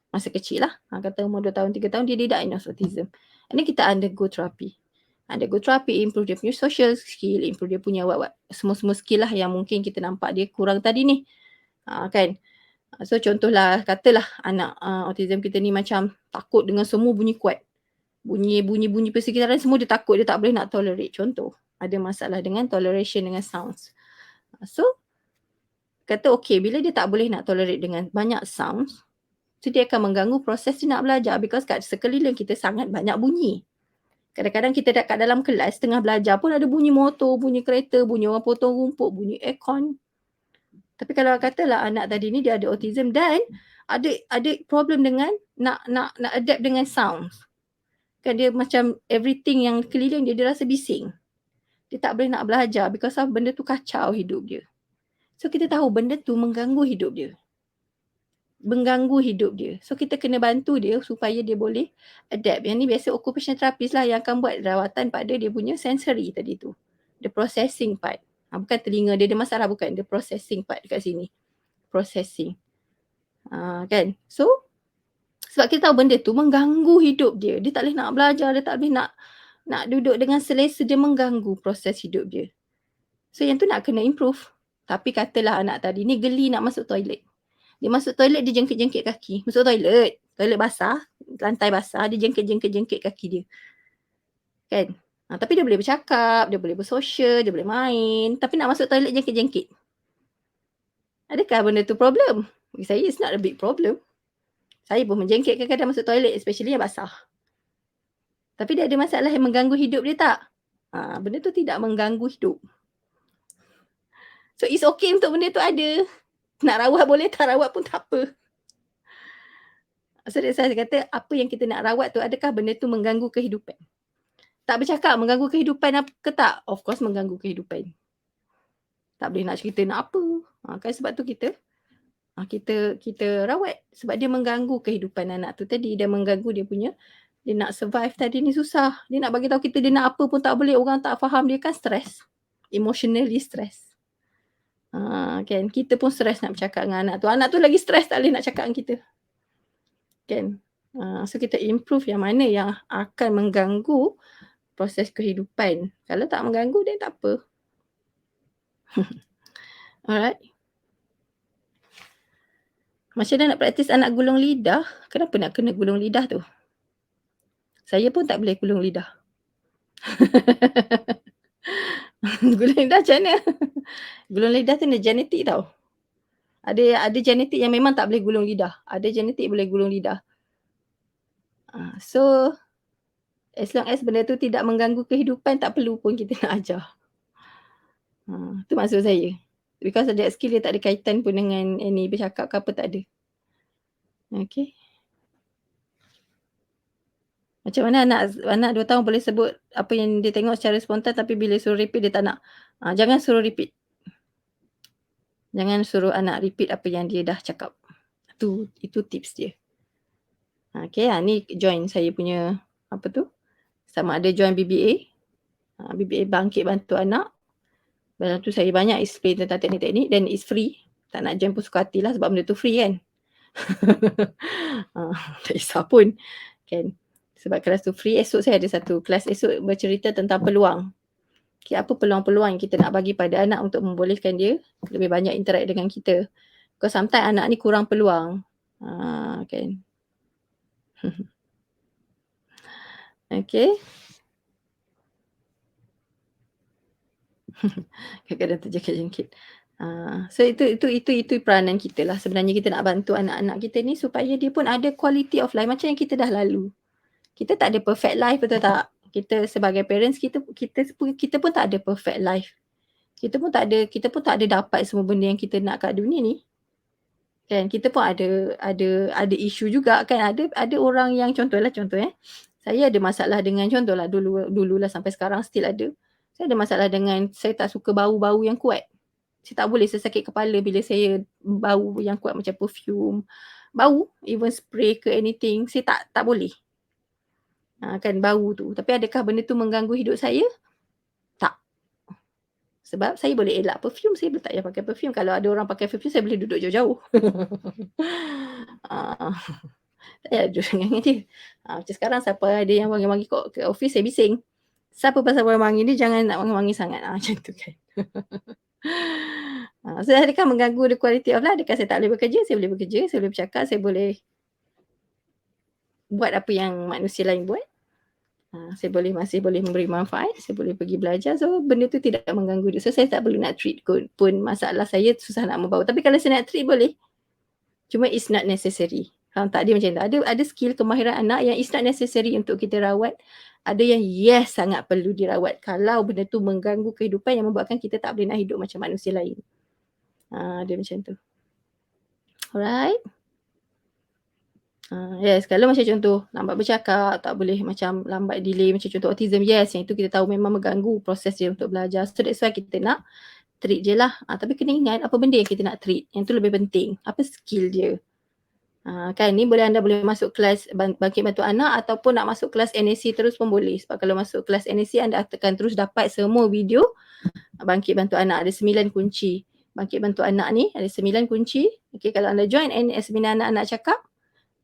Masa kecil lah. Kata umur 2 tahun, 3 tahun dia didiagnose autism. Ini kita undergo terapi. Undergo terapi, improve dia punya social skill, improve dia punya semua skill lah yang mungkin kita nampak dia kurang tadi ni. Kan? So contohlah, katalah anak autism kita ni macam takut dengan semua bunyi kuat. Bunyi persekitaran semua dia takut, dia tak boleh nak tolerate. Contoh, ada masalah dengan toleration dengan sounds. So, kata okay, bila dia tak boleh nak tolerate dengan banyak sounds, so dia akan mengganggu proses dia nak belajar because kat sekeliling kita sangat banyak bunyi. Kadang-kadang kita kat dalam kelas tengah belajar pun ada bunyi motor, bunyi kereta, bunyi orang potong rumput, bunyi aircon. Tapi kalau katalah anak tadi ni dia ada autism dan ada problem dengan nak adapt dengan sounds. Kan dia macam everything yang keliling dia rasa bising. Dia tak boleh nak belajar because of benda tu kacau hidup dia. So kita tahu benda tu mengganggu hidup dia. So kita kena bantu dia supaya dia boleh adapt. Yang ni biasa occupational therapist lah yang akan buat rawatan pada dia punya sensory tadi tu. The processing part. Bukan telinga dia ada masalah, bukan. The processing part dekat sini. Processing. Kan? So, Sebab kita tahu benda tu mengganggu hidup dia. Dia tak boleh nak belajar, dia tak boleh nak duduk dengan selesa, dia mengganggu proses hidup dia. So yang tu nak kena improve. Tapi katalah anak tadi ni geli nak masuk toilet. Dia masuk toilet, dia jengkit-jengkit kaki. Masuk toilet, toilet basah, lantai basah, dia jengkit-jengkit kaki dia. Kan? Tapi dia boleh bercakap, dia boleh bersosial, dia boleh main. Tapi nak masuk toilet jengkit-jengkit. Adakah benda tu problem? Bagi saya, it's not a big problem. Saya pun menjengkit kadang-kadang masuk toilet, especially yang basah. Tapi dia ada masalah yang mengganggu hidup dia tak? Benda tu tidak mengganggu hidup. So it's okay untuk benda tu ada. Nak rawat boleh, tak rawat pun tak apa. So saya kata apa yang kita nak rawat tu, adakah benda tu mengganggu kehidupan? Tak bercakap mengganggu kehidupan ke tak? Of course mengganggu kehidupan. Tak boleh nak cerita nak apa. Kan sebab tu kita rawat. Sebab dia mengganggu kehidupan anak tu tadi. Dia mengganggu dia punya, dia nak survive tadi ni susah. Dia nak bagi tahu kita dia nak apa pun tak boleh. Orang tak faham, dia kan stres. Emotionally stress. Kan kita pun stres nak bercakap dengan anak tu. Anak tu lagi stres tak boleh nak cakap dengan kita. Kan? So kita improve yang mana yang akan mengganggu proses kehidupan. Kalau tak mengganggu, dia tak apa. Alright. Macam mana nak praktis anak gulung lidah? Kenapa nak kena gulung lidah tu? Saya pun tak boleh gulung lidah. Gulung lidah macam mana? Gulung lidah tu genetik tau. Ada genetik yang memang tak boleh gulung lidah. Ada genetik boleh gulung lidah. So as long as benda tu tidak mengganggu kehidupan, tak perlu pun kita nak ajar. Tu maksud saya. Because that skill dia tak ada kaitan pun dengan ni bercakap ke apa, tak ada. Okay. Macam mana anak 2 tahun boleh sebut apa yang dia tengok secara spontan, tapi bila suruh repeat dia tak nak. Jangan suruh repeat. Jangan suruh anak repeat apa yang dia dah cakap. Itu tips dia. Okay, ni join saya punya apa tu? Sama ada join BBA. BBA Bangkit Bantu Anak. Dalam tu saya banyak explain tentang teknik-teknik dan it's free. Tak nak join pun suka hati lah sebab benda tu free kan. Tak kisah pun. Kan. Sebab kelas tu free. Esok saya ada satu kelas esok bercerita tentang peluang. Okay, apa peluang-peluang yang kita nak bagi pada anak untuk membolehkan dia lebih banyak interact dengan kita. Because sometimes anak ni kurang peluang. Kan. Okay. Kadang-kadang terjengkit-jengkit. So itu peranan kita lah. Sebenarnya kita nak bantu anak-anak kita ni supaya dia pun ada quality of life macam yang kita dah lalu. Kita tak ada perfect life, betul tak? Kita sebagai parents, kita pun tak ada perfect life. Kita pun tak ada dapat semua benda yang kita nak kat dunia ni. Kan kita pun ada isu juga kan. Ada orang yang contoh. Saya ada masalah dengan contohlah dululah sampai sekarang still ada. Saya ada masalah dengan saya tak suka bau-bau yang kuat. Saya tak boleh, saya sakit kepala bila saya bau yang kuat macam perfume. Bau, even spray ke anything, saya tak boleh. Kan bau tu. Tapi adakah benda tu mengganggu hidup saya? Tak. Sebab saya boleh elak perfume, saya tak payah pakai perfume. Kalau ada orang pakai perfume, saya boleh duduk jauh-jauh. Tak payah duduk dengan dia. Macam sekarang siapa ada yang wangi-wangi ke office, saya bising. Siapa pasal wangi ni, jangan nak wangi-wangi sangat. Macam tu kan. So adakah mengganggu the quality of life? Adakah saya tak boleh bekerja? Saya boleh bekerja, saya boleh bercakap, saya boleh buat apa yang manusia lain buat. Saya masih boleh memberi manfaat, saya boleh pergi belajar. So benda tu tidak mengganggu dia. So saya tak perlu nak treat pun masalah saya susah nak membawa. Tapi kalau saya nak treat boleh. Cuma it's not necessary. Faham tak? Dia macam tu. Ada skill kemahiran anak yang it's not necessary untuk kita rawat. Ada yang yes sangat perlu dirawat. Kalau benda tu mengganggu kehidupan yang membuatkan kita tak boleh nak hidup macam manusia lain. Dia macam tu. Alright. Yes, kalau macam contoh lambat bercakap, tak boleh macam lambat delay macam contoh autism, yes, yang itu kita tahu memang mengganggu proses dia untuk belajar. So that's why kita nak treat je lah. Tapi kena ingat apa benda yang kita nak treat, yang tu lebih penting. Apa skill dia. Kan ni anda boleh masuk kelas Bangkit Bantu Anak ataupun nak masuk kelas NAC terus pun boleh. Sebab kalau masuk kelas NAC anda akan terus dapat semua video Bangkit Bantu Anak. Ada 9 kunci. Bangkit Bantu Anak ni ada 9 kunci. Okay, kalau anda join seminar anak-anak cakap,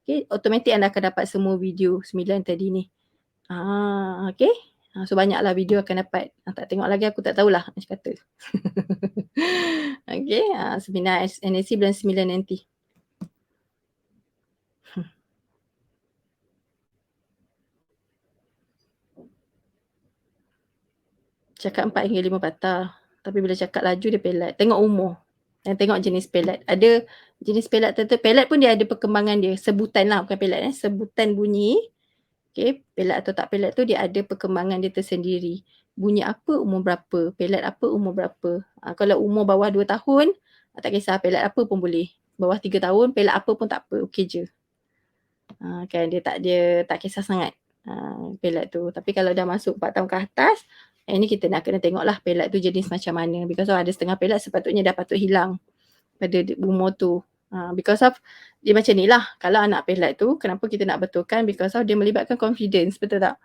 Okay, automatik anda akan dapat semua video 9 tadi ni. Okay. So banyaklah video akan dapat. Tak tengok lagi aku tak tahulah macam kata. Okay, seminar NSC bulan 9 nanti. Cakap 4 hingga 5 patah. Tapi bila cakap laju dia pelat. Tengok umur. Dan tengok jenis pelat. Ada jenis pelat tertentu. Pelat pun dia ada perkembangan dia. Sebutan lah, bukan pelat. Sebutan bunyi. Okay, pelat atau tak pelat tu dia ada perkembangan dia tersendiri. Bunyi apa, umur berapa. Pelat apa, umur berapa. Kalau umur bawah 2 tahun, tak kisah pelat apa pun boleh. Bawah 3 tahun, pelat apa pun tak apa. Okey je. Kan dia tak kisah sangat pelat tu. Tapi kalau dah masuk 4 tahun ke atas, ini kita nak kena tengok lah pelat tu jenis macam mana. Because ada setengah pelat sepatutnya dah patut hilang pada umur tu. Because of dia macam ni lah. Kalau anak pelat tu, kenapa kita nak betulkan? Because of dia melibatkan confidence. Betul tak?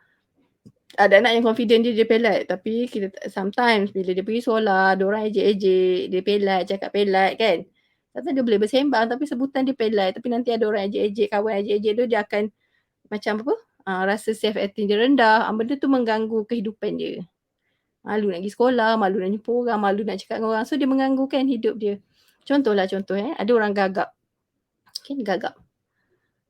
Ada anak yang confident dia pelat. Tapi kita sometimes bila dia pergi sekolah, diorang ejek-ejek, dia pelat, cakap pelat kan. Sometimes dia boleh bersembang tapi sebutan dia pelat. Tapi nanti ada orang ejek-ejek, kawan ejek-ejek tu dia akan macam apa? Rasa self-esteem dia rendah. Benda tu mengganggu kehidupan dia. Malu nak pergi sekolah, malu nak jumpa orang, malu nak cakap dengan orang. So dia mengganggukan hidup dia. Contoh ada orang gagap. Okay, gagap.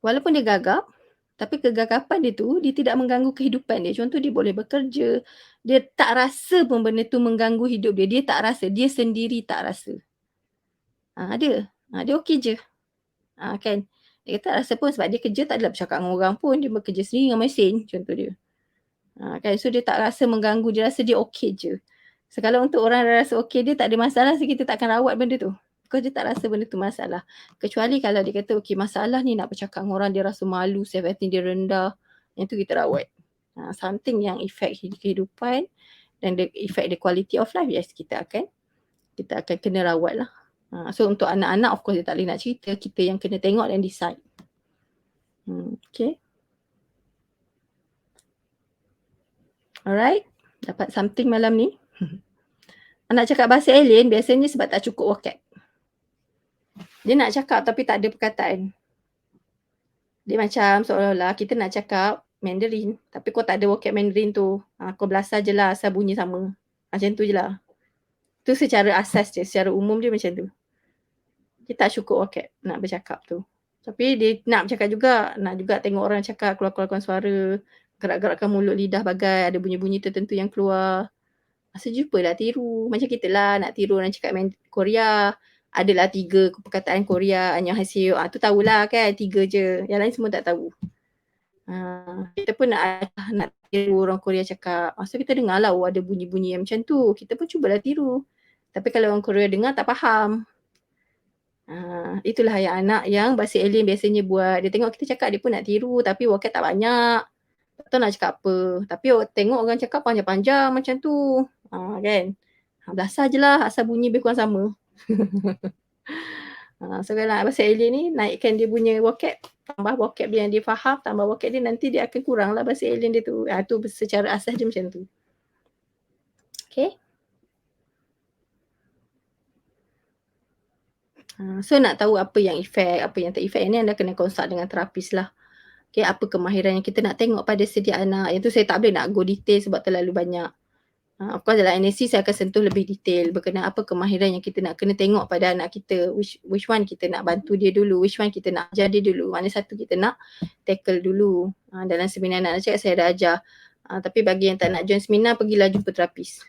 Walaupun dia gagap, tapi kegagapan dia tu, dia tidak mengganggu kehidupan dia. Contoh dia boleh bekerja. Dia tak rasa pun benda tu mengganggu hidup dia. Dia tak rasa. Dia sendiri tak rasa. Ada. Dia okey je. Kan. Dia tak rasa pun sebab dia kerja tak adalah bercakap dengan orang pun. Dia bekerja sendiri dengan mesin. Contoh dia. Kan. So dia tak rasa mengganggu. Dia rasa dia okey je. So kalau untuk orang yang rasa okey dia tak ada masalah. So kita tak akan rawat benda tu. Because dia tak rasa benda tu masalah. Kecuali kalau dia kata okey masalah ni nak bercakap dengan orang. Dia rasa malu. Self-esteem dia rendah. Yang tu kita rawat. Something yang effect kehidupan. Dan the effect the quality of life. Yes, kita akan kena rawat lah. So untuk anak-anak of course dia tak boleh nak cerita. Kita yang kena tengok dan decide. Okay. Alright. Dapat something malam ni. Anak cakap bahasa alien biasanya sebab tak cukup vocab. Dia nak cakap tapi tak ada perkataan. Dia macam seolah-olah kita nak cakap Mandarin tapi kau tak ada vocab Mandarin tu. Kau belasah je lah asal bunyi sama. Macam tu je lah. Tu secara asas je. Secara umum dia macam tu. Dia tak cukup vocab nak bercakap tu. Tapi dia nak bercakap juga. Nak juga tengok orang cakap keluar-keluarkan suara. Gerak-gerakkan mulut lidah bagai ada bunyi-bunyi tertentu yang keluar. Sejupa lah tiru. Macam kita lah nak tiru orang cakap Korea. Adalah 3 perkataan Korea. Annyeonghaseyo. Tu tahulah kan 3 je. Yang lain semua tak tahu. Kita pun nak tiru orang Korea cakap. So kita dengar lah ada bunyi-bunyi yang macam tu. Kita pun cubalah tiru. Tapi kalau orang Korea dengar tak faham. Itulah yang anak yang bahasa alien biasanya buat. Dia tengok kita cakap dia pun nak tiru tapi vocab tak banyak. Tak tahu nak cakap apa. Tapi tengok orang cakap panjang-panjang macam tu. Kan. Belasah je lah asal bunyi lebih kurang sama. So kalau nak bahasa alien ni naikkan dia punya vocab. Tambah vocab dia yang dia faham. Tambah vocab dia nanti dia akan kurang lah bahasa alien dia tu. Tu secara asas dia macam tu. Okay. So nak tahu apa yang efek, apa yang tak efek ni anda kena consult dengan terapis lah. Okay, apa kemahiran yang kita nak tengok pada setiap anak. Yang tu saya tak boleh nak go detail sebab terlalu banyak. Of course dalam NSC saya akan sentuh lebih detail berkenaan apa kemahiran yang kita nak kena tengok pada anak kita. Which one kita nak bantu dia dulu, which one kita nak ajar dia dulu. Mana satu kita nak tackle dulu. Dalam seminar anak cakap saya dah ajar. Tapi bagi yang tak nak join seminar, pergilah jumpa terapis.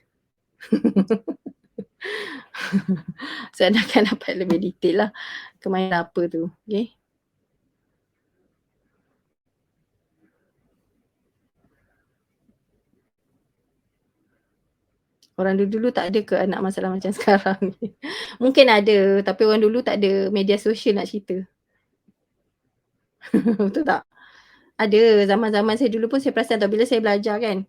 So anda akan dapat lebih detail lah kemahiran apa tu. Okay. Orang dulu tak ada ke anak masalah macam sekarang ni? Mungkin ada tapi orang dulu tak ada media sosial nak cerita. Betul tak? Ada zaman-zaman saya dulu pun saya perasan tau bila saya belajar kan.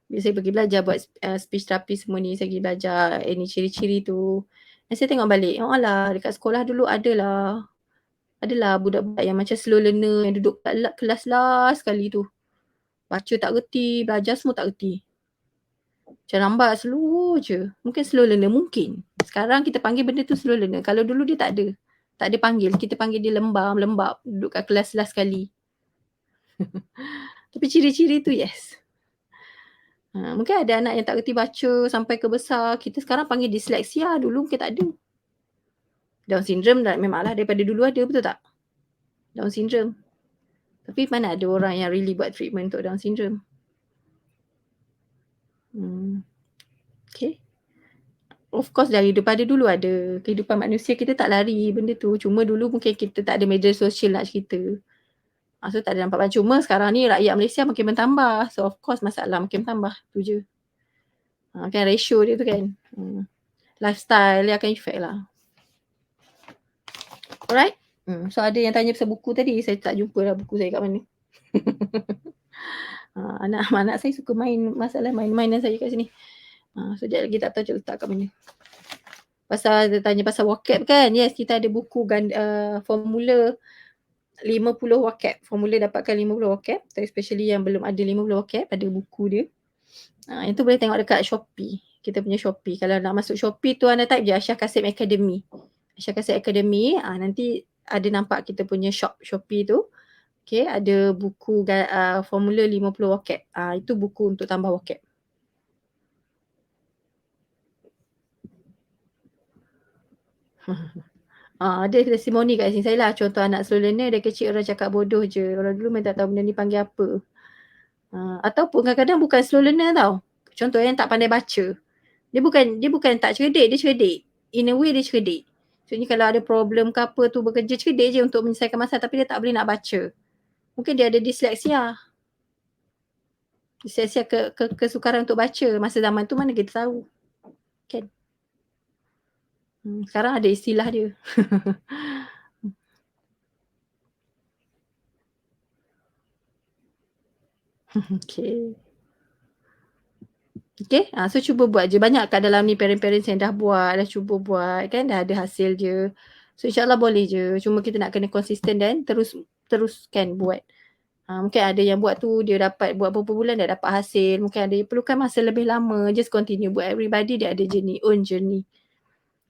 Bila saya pergi belajar buat speech therapy semua ni, saya pergi belajar ni ciri-ciri tu. Dan saya tengok balik, oh alah dekat sekolah dulu adalah budak-budak yang macam slow learner yang duduk kat kelas last sekali tu. Baca tak reti, belajar semua tak reti. Macam lambat slow je. Mungkin slow learner, mungkin. Sekarang kita panggil benda tu slow learner. Kalau dulu dia tak ada. Tak ada panggil. Kita panggil dia lembab, duduk kat kelas last sekali. Tapi ciri-ciri tu yes. Mungkin ada anak yang tak reti baca sampai ke besar. Kita sekarang panggil disleksia. Dulu mungkin tak ada. Down syndrome memanglah daripada dulu ada, betul tak? Down syndrome. Tapi mana ada orang yang really buat treatment untuk Down syndrome. Okay. Of course daripada dulu ada. Kehidupan manusia kita tak lari benda tu. Cuma dulu mungkin kita tak ada media sosial nak cerita. So tak ada nampak banyak. Cuma sekarang ni rakyat Malaysia makin bertambah. So of course masalah makin bertambah. Tu je. Kan ratio dia tu kan. Lifestyle dia akan effect lah. Alright. So ada yang tanya pasal buku tadi. Saya tak jumpa lah buku saya kat mana. Anak saya suka main masalah main-mainan saya kat sini. So sekejap lagi tak tahu cik letak kat mana. Pasal dia tanya pasal vocab kan. Yes, kita ada buku formula 50 vocab. Formula dapatkan 50 vocab. Especially yang belum ada 50 vocab, ada buku dia. Yang tu boleh tengok dekat Shopee. Kita punya Shopee. Kalau nak masuk Shopee tu anda type je Aisyah Kasim Academy. Aisyah Kasim Academy. Nanti ada nampak kita punya Shopee tu. Okay, ada buku formula 50 vocab. Itu buku untuk tambah vocab. Ada testimoni kat sini saya lah. Contoh anak slow learner, dia kecil orang cakap bodoh je. Orang dulu memang tak tahu benda ni panggil apa. Ataupun kadang-kadang bukan slow learner tau. Contoh yang tak pandai baca. Dia bukan tak cerdik, dia cerdik. In a way dia cerdik. Maksudnya kalau ada problem ke apa tu, bekerja cerdik je untuk menyelesaikan masalah, tapi dia tak boleh nak baca. Mungkin dia ada disleksia. Disleksia kesukaran untuk baca. Masa zaman tu mana kita tahu. Kan? Sekarang ada istilah dia. Okay. Okay, so cuba buat je. Banyak kat dalam ni parent-parents yang dah buat, dah cuba buat kan, dah ada hasil je. So insyaAllah boleh je. Cuma kita nak kena konsisten dan teruskan buat. Mungkin ada yang buat tu dia dapat buat beberapa bulan dah dapat hasil. Mungkin ada yang perlukan masa lebih lama. Just continue buat. Everybody dia ada own journey.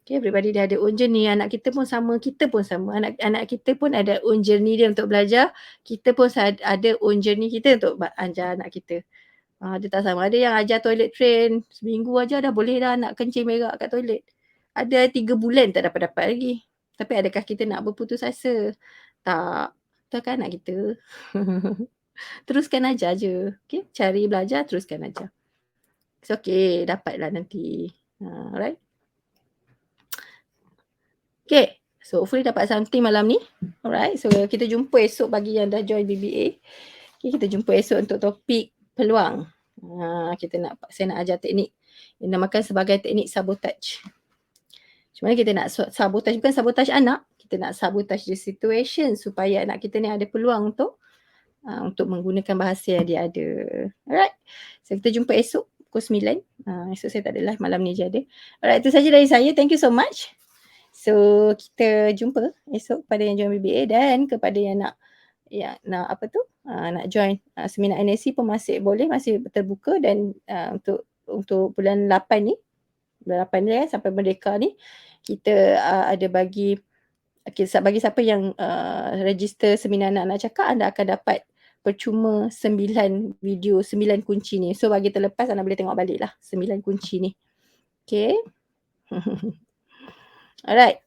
Okay, everybody dia ada own journey. Anak kita pun sama, kita pun sama. Anak kita pun ada own journey dia untuk belajar. Kita pun ada own journey kita untuk ajar anak kita. Dia tak sama. Ada yang ajar toilet train. Seminggu aja dah boleh dah nak kencing berak kat toilet. Ada 3 bulan tak dapat-dapat lagi. Tapi adakah kita nak berputus asa? Tak. Tak kan anak kita. Teruskan ajar je. Okay? Cari belajar, teruskan ajar. It's okay. Dapatlah nanti. Alright. Okay. So hopefully dapat something malam ni. Alright. So kita jumpa esok bagi yang dah join BBA. Okay, kita jumpa esok untuk topik peluang. Saya nak ajar teknik yang namakan sebagai teknik sabotage. Macam mana kita nak sabotage, bukan sabotage anak, kita nak sabotage the situation supaya anak kita ni ada peluang untuk menggunakan bahasa yang dia ada. Alright. So kita jumpa esok pukul 9. Esok saya tak ada live, malam ni je ada. Alright, itu saja dari saya. Thank you so much. So kita jumpa esok pada yang join BBA dan kepada yang nak nak join seminar NSC pun masih boleh, masih terbuka. Dan untuk bulan 8 ni, bulan 8 ni sampai Merdeka ni, kita ada bagi siapa yang register seminar anak-anak cakap, anda akan dapat percuma 9 video, 9 kunci ni. So bagi terlepas anda boleh tengok balik lah 9 kunci ni. Okay. Alright.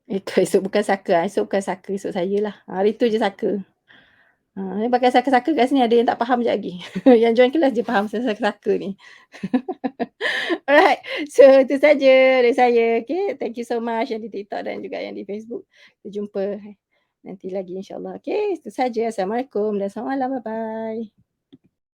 Esok bukan saka. Esok bukan saka. Esok saya lah. Hari tu je saka. Pakai saka-saka kat sini ada yang tak faham sekejap lagi. Yang join kelas je faham saka-saka ni. Alright. So itu saja dari saya. Okay. Thank you so much yang di TikTok dan juga yang di Facebook. Kita jumpa nanti lagi insyaAllah. Okay. Itu saja. Assalamualaikum dan selamat malam. Bye-bye.